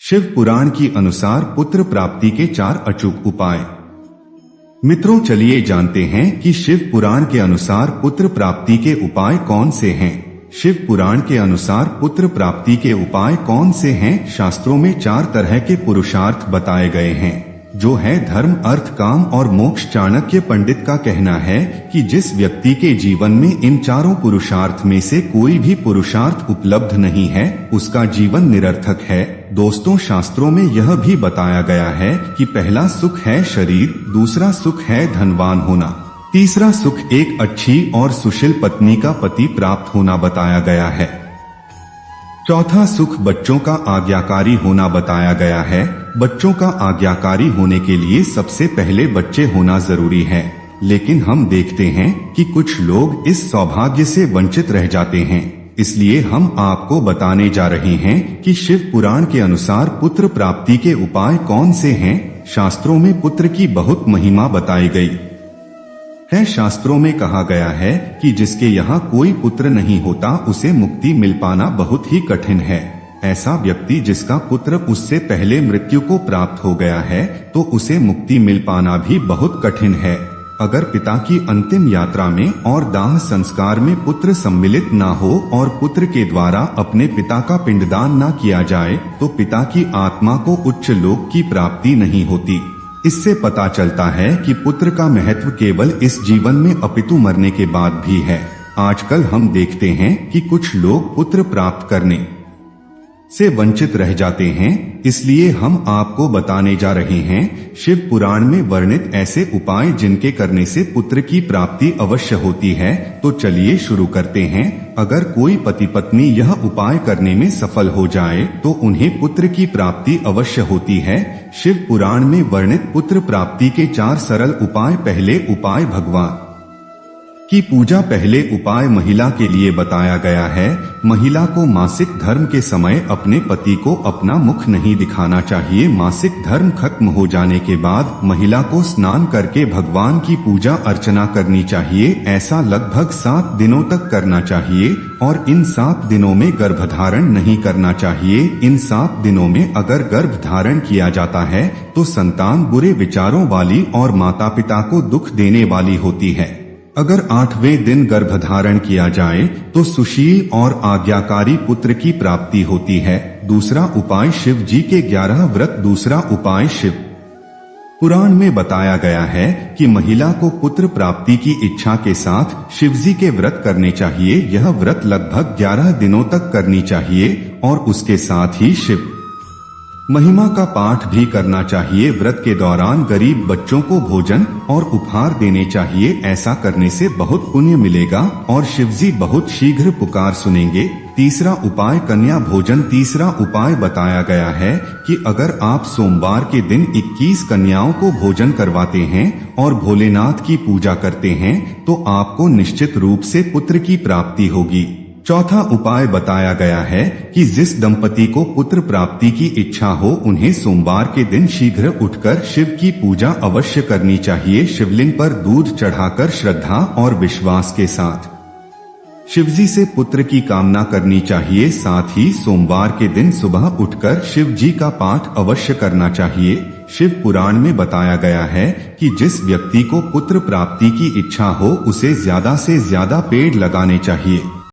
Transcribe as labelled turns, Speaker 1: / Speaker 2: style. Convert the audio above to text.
Speaker 1: शिव पुराण की अनुसार पुत्र प्राप्ति के 4 अचूक उपाय। मित्रों, चलिए जानते हैं कि शिव पुराण के अनुसार पुत्र प्राप्ति के उपाय कौन से हैं। शिव पुराण के अनुसार पुत्र प्राप्ति के उपाय कौन से हैं? शास्त्रों में 4 तरह के पुरुषार्थ बताए गए हैं, जो है धर्म, अर्थ, काम और मोक्ष। चाणक्य पंडित का कहना है कि जिस व्यक्ति के जीवन में इन चारों पुरुषार्थ में से कोई भी पुरुषार्थ उपलब्ध नहीं है, उसका जीवन निरर्थक है। दोस्तों, शास्त्रों में यह भी बताया गया है कि पहला सुख है शरीर, दूसरा सुख है धनवान होना, तीसरा सुख एक अच्छी और सुशील पत्नी का पति प्राप्त होना बताया गया है, चौथा सुख बच्चों का आज्ञाकारी होना बताया गया है। बच्चों का आज्ञाकारी होने के लिए सबसे पहले बच्चे होना जरूरी है, लेकिन हम देखते हैं कि कुछ लोग इस सौभाग्य से वंचित रह जाते हैं। इसलिए हम आपको बताने जा रहे हैं कि शिव पुराण के अनुसार पुत्र प्राप्ति के उपाय कौन से हैं। शास्त्रों में पुत्र की बहुत महिमा बताई गई है। शास्त्रों में कहा गया है कि जिसके यहाँ कोई पुत्र नहीं होता, उसे मुक्ति मिल पाना बहुत ही कठिन है। ऐसा व्यक्ति जिसका पुत्र उससे पहले मृत्यु को प्राप्त हो गया है, तो उसे मुक्ति मिल पाना भी बहुत कठिन है। अगर पिता की अंतिम यात्रा में और दाह संस्कार में पुत्र सम्मिलित ना हो और पुत्र के द्वारा अपने पिता का पिंडदान न किया जाए, तो पिता की आत्मा को उच्च लोक की प्राप्ति नहीं होती। इससे पता चलता है कि पुत्र का महत्व केवल इस जीवन में अपितु मरने के बाद भी है। आजकल हम देखते हैं कि कुछ लोग पुत्र प्राप्त करने से वंचित रह जाते हैं। इसलिए हम आपको बताने जा रहे हैं शिव पुराण में वर्णित ऐसे उपाय जिनके करने से पुत्र की प्राप्ति अवश्य होती है। तो चलिए शुरू करते हैं। अगर कोई पति पत्नी यह उपाय करने में सफल हो जाए तो उन्हें पुत्र की प्राप्ति अवश्य होती है। शिव पुराण में वर्णित पुत्र प्राप्ति के 4 सरल उपाय। पहले उपाय भगवान की पूजा। पहले उपाय महिला के लिए बताया गया है। महिला को मासिक धर्म के समय अपने पति को अपना मुख नहीं दिखाना चाहिए। मासिक धर्म खत्म हो जाने के बाद महिला को स्नान करके भगवान की पूजा अर्चना करनी चाहिए। ऐसा लगभग 7 दिनों तक करना चाहिए और इन 7 दिनों में गर्भधारण नहीं करना चाहिए। इन 7 दिनों में अगर गर्भधारण किया जाता है तो संतान बुरे विचारों वाली और माता पिता को दुख देने वाली होती है। अगर 8वें दिन गर्भधारण किया जाए तो सुशील और आज्ञाकारी पुत्र की प्राप्ति होती है। दूसरा उपाय शिव जी के 11 व्रत। दूसरा उपाय शिव पुराण में बताया गया है कि महिला को पुत्र प्राप्ति की इच्छा के साथ शिवजी के व्रत करने चाहिए। यह व्रत लगभग 11 दिनों तक करनी चाहिए और उसके साथ ही शिव महिमा का पाठ भी करना चाहिए। व्रत के दौरान गरीब बच्चों को भोजन और उपहार देने चाहिए। ऐसा करने से बहुत पुण्य मिलेगा और शिवजी बहुत शीघ्र पुकार सुनेंगे। तीसरा उपाय कन्या भोजन। तीसरा उपाय बताया गया है कि अगर आप सोमवार के दिन 21 कन्याओं को भोजन करवाते हैं और भोलेनाथ की पूजा करते हैं तो आपको निश्चित रूप से पुत्र की प्राप्ति होगी। चौथा उपाय बताया गया है कि जिस दंपति को पुत्र प्राप्ति की इच्छा हो उन्हें सोमवार के दिन शीघ्र उठकर शिव की पूजा अवश्य करनी चाहिए। शिवलिंग पर दूध चढ़ाकर श्रद्धा और विश्वास के साथ शिवजी से पुत्र की कामना करनी चाहिए। साथ ही सोमवार के दिन सुबह उठकर शिव जी का पाठ अवश्य करना चाहिए। शिव पुराण में बताया गया है कि जिस व्यक्ति को पुत्र प्राप्ति की इच्छा हो उसे ज्यादा से ज्यादा पेड़ लगाने चाहिए।